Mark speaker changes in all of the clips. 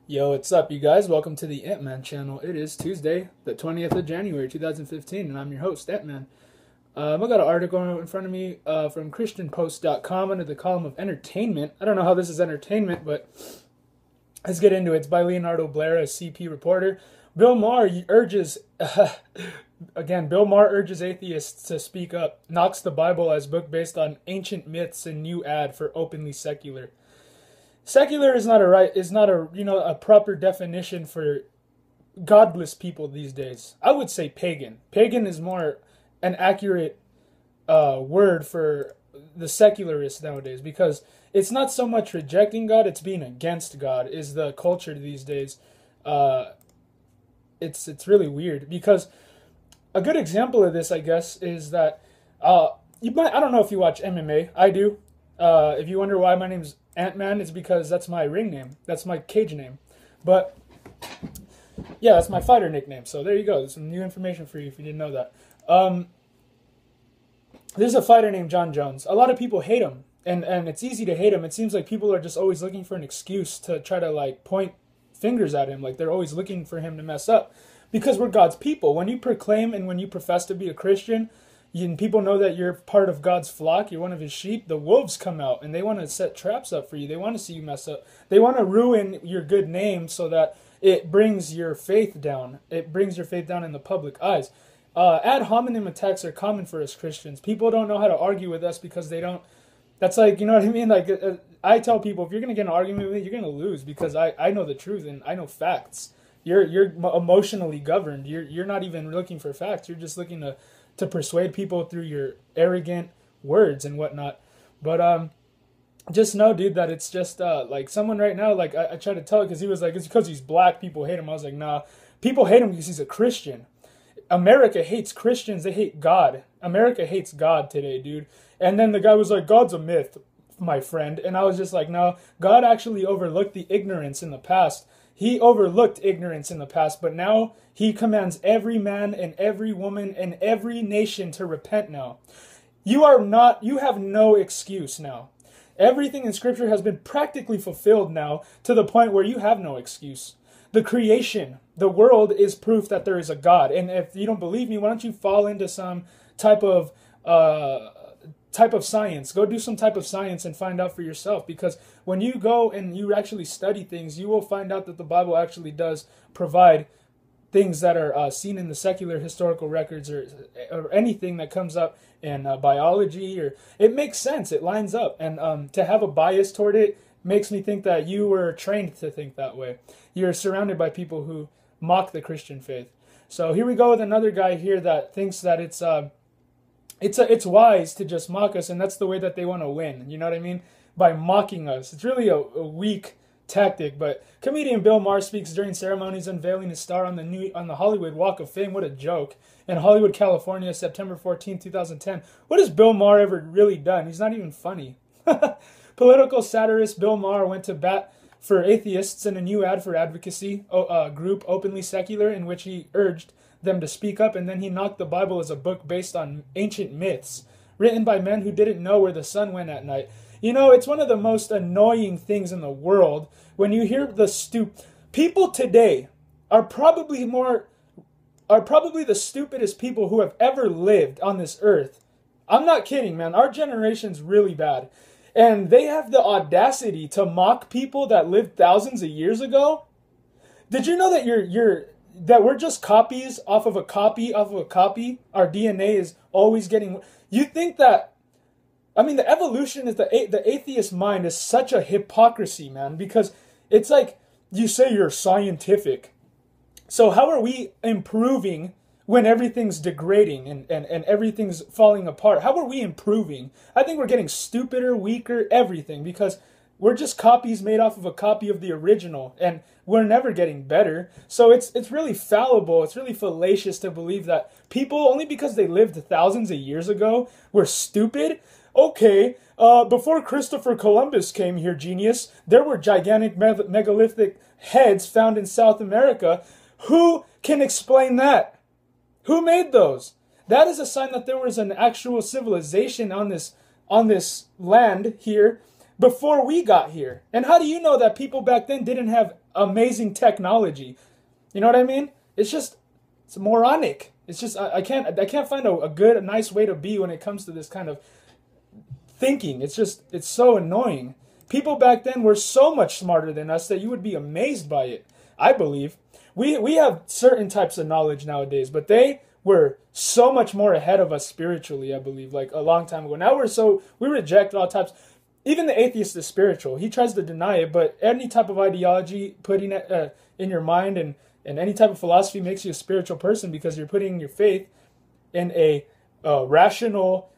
Speaker 1: Yo, what's up, you guys? Welcome to the Ant-Man channel. It is Tuesday, the 20th of January, 2015, and I'm your host, Ant-Man. I got an article in front of me from ChristianPost.com under the column of entertainment. I don't know how this is entertainment, but let's get into it. It's by Leonardo Blair, a CP reporter. Bill Maher urges, Bill Maher urges atheists to speak up, knocks the Bible as book based on ancient myths, and new ad for openly secular. Secular is not a proper definition for godless people these days. I would say pagan. Pagan is more an accurate word for the secularists nowadays, because it's not so much rejecting God, it's being against God is the culture these days. It's really weird, because a good example of this, I guess, is that I don't know if you watch MMA. I do. If you wonder why my name's Ant-Man, it's because that's my ring name. That's my cage name. But yeah, that's my fighter nickname. So there you go. There's some new information for you if you didn't know that. There's a fighter named John Jones. A lot of people hate him, and it's easy to hate him. It seems like people are just always looking for an excuse to try to like point fingers at him. Like they're always looking for him to mess up, because we're God's people. When you proclaim and when you profess to be a Christian, and people know that you're part of God's flock, you're one of his sheep, the wolves come out and they want to set traps up for you. They want to see you mess up. They want to ruin your good name so that it brings your faith down. It brings your faith down in the public eyes. Ad hominem attacks are common for us Christians. People don't know how to argue with us because they don't. That's like, you know what I mean? Like, I tell people, if you're going to get in an argument with me, you're going to lose, because I know the truth and I know facts. You're emotionally governed. You're not even looking for facts. You're just looking to persuade people through your arrogant words and whatnot. But just know, dude, that it's just like someone right now, like I tried to tell it, because he was like, it's because he's black, people hate him. I was like, nah, people hate him because he's a Christian. America hates Christians. They hate God. America hates God today, dude. And then the guy was like, God's a myth, my friend. And I was just like, no, God actually overlooked the ignorance in the past. He overlooked ignorance in the past, but now he commands every man and every woman and every nation to repent now. You have no excuse now. Everything in Scripture has been practically fulfilled now, to the point where you have no excuse. The creation, the world, is proof that there is a God. And if you don't believe me, why don't you fall into some type of science? Go do some type of science and find out for yourself, because when you go and you actually study things, you will find out that the Bible actually does provide things that are seen in the secular historical records, or anything that comes up in biology, or it makes sense. It lines up, and to have a bias toward it makes me think that you were trained to think that way. You're surrounded by people who mock the Christian faith. So here we go with another guy here that thinks that it's wise to just mock us, and that's the way that they want to win. You know what I mean? By mocking us. It's really a weak tactic. But comedian Bill Maher speaks during ceremonies unveiling his star on the Hollywood Walk of Fame. What a joke. In Hollywood, California, September 14, 2010. What has Bill Maher ever really done? He's not even funny. Political satirist Bill Maher went to bat for atheists in a new ad for advocacy group Openly Secular, in which he urged them to speak up, and then he knocked the Bible as a book based on ancient myths, written by men who didn't know where the sun went at night. You know, it's one of the most annoying things in the world when you hear people today are probably the stupidest people who have ever lived on this earth. I'm not kidding, man. Our generation's really bad. And they have the audacity to mock people that lived thousands of years ago. Did you know that that we're just copies off of a copy off of a copy? Our DNA is always getting. You think that? I mean, the evolution is the atheist mind is such a hypocrisy, man. Because it's like you say you're scientific, so how are we improving when everything's degrading and everything's falling apart? How are we improving? I think we're getting stupider, weaker, everything, because we're just copies made off of a copy of the original, and we're never getting better. So it's really fallible. It's really fallacious to believe that people, only because they lived thousands of years ago, were stupid. Okay, before Christopher Columbus came here, genius, there were gigantic megalithic heads found in South America. Who can explain that? Who made those? That is a sign that there was an actual civilization on this land here before we got here. And how do you know that people back then didn't have amazing technology. You know what I mean? It's moronic. It's just I can't find a nice way to be when it comes to this kind of thinking. It's so annoying. People back then were so much smarter than us that you would be amazed by it. I believe we have certain types of knowledge nowadays, but they were so much more ahead of us spiritually. I believe, like a long time ago. Now we reject all types. Even the atheist is spiritual. He tries to deny it, but any type of ideology putting it in your mind and any type of philosophy makes you a spiritual person because you're putting your faith in a rational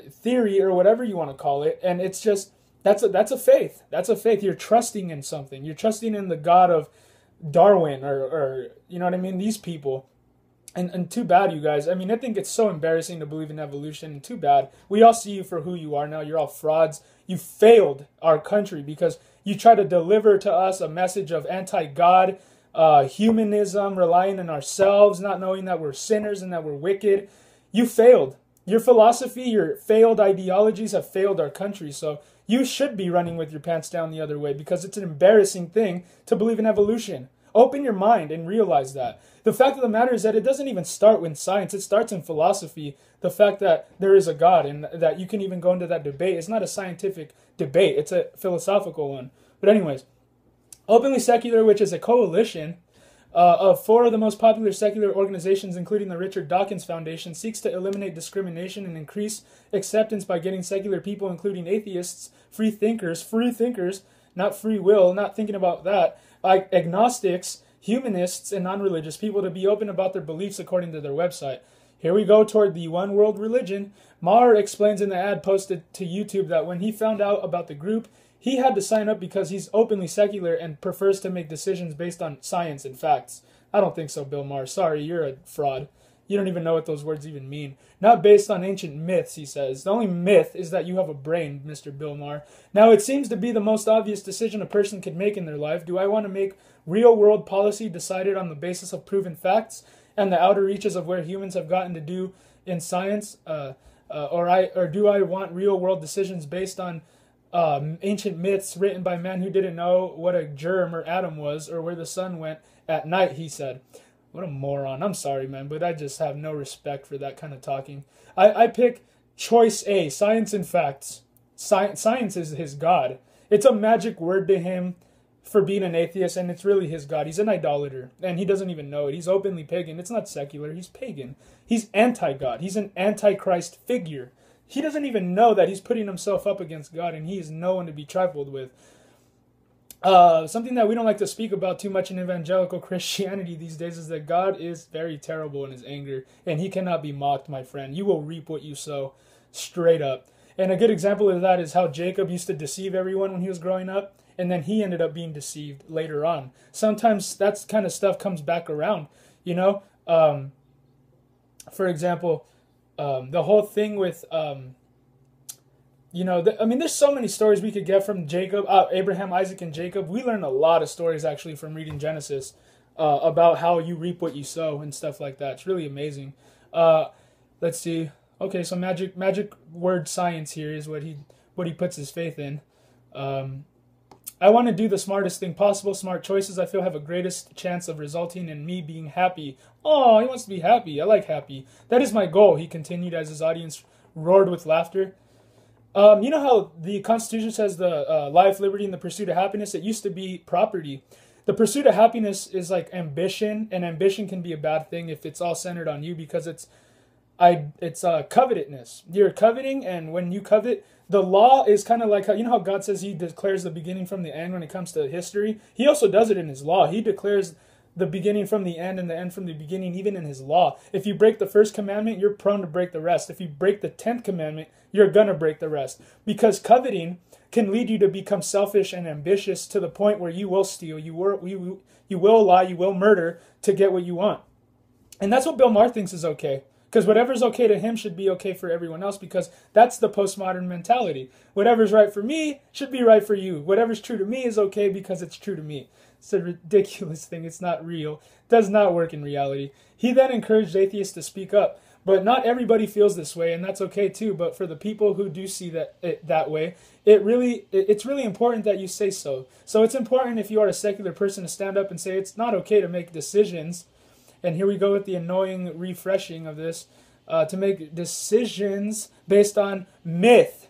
Speaker 1: theory or whatever you want to call it, and it's just that's a faith. That's a faith. You're trusting in something. You're trusting in the God of Darwin or you know what I mean. These people, and too bad, you guys. I mean, I think it's so embarrassing to believe in evolution. And too bad. We all see you for who you are now. You're all frauds. You failed our country because you try to deliver to us a message of anti-God, humanism, relying on ourselves, not knowing that we're sinners and that we're wicked. You failed. Your philosophy, your failed ideologies have failed our country. So you should be running with your pants down the other way because it's an embarrassing thing to believe in evolution. Open your mind and realize that. The fact of the matter is that it doesn't even start with science. It starts in philosophy. The fact that there is a God and that you can even go into that debate. It's not a scientific debate. It's a philosophical one. But anyways, Openly Secular, which is a coalition of 4 of the most popular secular organizations, including the Richard Dawkins Foundation, seeks to eliminate discrimination and increase acceptance by getting secular people, including atheists, free thinkers, not free will, not thinking about that, like agnostics, humanists, and non-religious people to be open about their beliefs according to their website. Here we go toward the one world religion. Maher explains in the ad posted to YouTube that when he found out about the group, he had to sign up because he's openly secular and prefers to make decisions based on science and facts. I don't think so, Bill Maher. Sorry, you're a fraud. You don't even know what those words even mean. Not based on ancient myths, he says. The only myth is that you have a brain, Mr. Bill Maher. Now, it seems to be the most obvious decision a person could make in their life. Do I want to make real-world policy decided on the basis of proven facts and the outer reaches of where humans have gotten to do in science? Or do I want real-world decisions based on ancient myths written by men who didn't know what a germ or atom was or where the sun went at night, he said. What a moron. I'm sorry, man, but I just have no respect for that kind of talking. I pick choice A, science and facts. Science is his God. It's a magic word to him for being an atheist, and it's really his God. He's an idolater, and he doesn't even know it. He's openly pagan. It's not secular. He's pagan. He's anti-God. He's an antichrist figure. He doesn't even know that he's putting himself up against God, and he is no one to be trifled with. Something that we don't like to speak about too much in evangelical Christianity these days is that God is very terrible in his anger, and he cannot be mocked, my friend. You will reap what you sow, straight up. And a good example of that is how Jacob used to deceive everyone when he was growing up, and then he ended up being deceived later on. Sometimes that kind of stuff comes back around, you know? For example, the whole thing with... there's so many stories we could get from Jacob, Abraham, Isaac, and Jacob. We learn a lot of stories, actually, from reading Genesis about how you reap what you sow and stuff like that. It's really amazing. Let's see. Okay, so magic word science here is what he puts his faith in. I want to do the smartest thing possible. Smart choices, I feel, have a greatest chance of resulting in me being happy. Oh, he wants to be happy. I like happy. That is my goal, he continued as his audience roared with laughter. You know how the Constitution says the life, liberty, and the pursuit of happiness? It used to be property. The pursuit of happiness is like ambition, and ambition can be a bad thing if it's all centered on you because it's covetousness. You're coveting, and when you covet, the law is kind of like how, you know how God says he declares the beginning from the end when it comes to history? He also does it in his law. He declares the beginning from the end and the end from the beginning, even in his law. If you break the first commandment, you're prone to break the rest. If you break the 10th commandment, you're going to break the rest. Because coveting can lead you to become selfish and ambitious to the point where you will steal, you will lie, you will murder to get what you want. And that's what Bill Maher thinks is okay. Because whatever's okay to him should be okay for everyone else, because that's the postmodern mentality. Whatever's right for me should be right for you. Whatever's true to me is okay because it's true to me. It's a ridiculous thing. It's not real. It does not work in reality. He then encouraged atheists to speak up. But not everybody feels this way, and that's okay too. But for the people who do see that way, it's really important that you say so. So it's important, if you are a secular person, to stand up and say it's not okay to make decisions. And here we go with the annoying refreshing of this, to make decisions based on myth.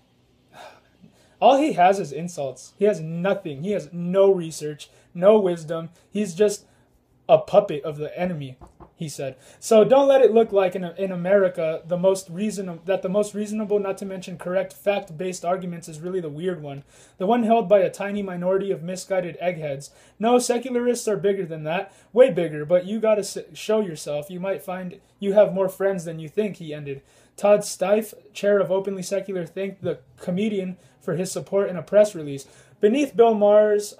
Speaker 1: All he has is insults. He has nothing. He has no research, no wisdom. He's just a puppet of the enemy, he said. So don't let it look like in America the most reasonable, not to mention correct, fact-based arguments is really the weird one. The one held by a tiny minority of misguided eggheads. No, secularists are bigger than that. Way bigger, but you gotta show yourself. You might find you have more friends than you think, he ended. Todd Steiff, chair of Openly Secular, thanked the comedian for his support in a press release. Beneath Bill Maher's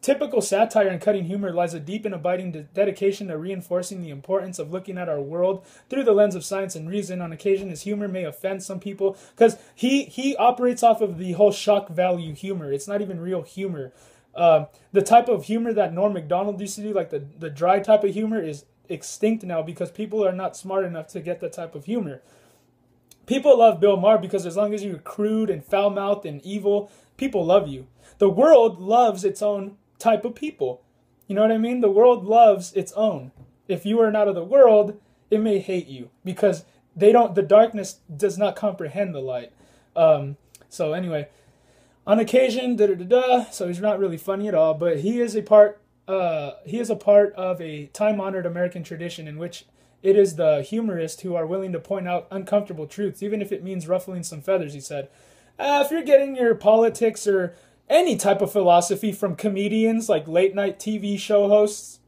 Speaker 1: typical satire and cutting humor lies a deep and abiding dedication to reinforcing the importance of looking at our world through the lens of science and reason. On occasion, his humor may offend some people because he operates off of the whole shock value humor. It's not even real humor. The type of humor that Norm Macdonald used to do, like the dry type of humor, is extinct now because people are not smart enough to get that type of humor. People love Bill Maher because as long as you're crude and foul-mouthed and evil, people love you. The world loves its own type of people. You know what I mean? The world loves its own. If you are not of the world, it may hate you because the darkness does not comprehend the light. So anyway, on occasion, so he's not really funny at all, but he is a part of a time-honored American tradition in which it is the humorists who are willing to point out uncomfortable truths, even if it means ruffling some feathers, he said. If you're getting your politics or any type of philosophy from comedians like late-night TV show hosts,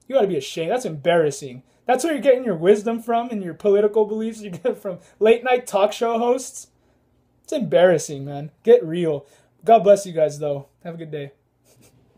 Speaker 1: you ought to be ashamed. That's embarrassing. That's where you're getting your wisdom from and your political beliefs you get from late-night talk show hosts? It's embarrassing, man. Get real. God bless you guys, though. Have a good day.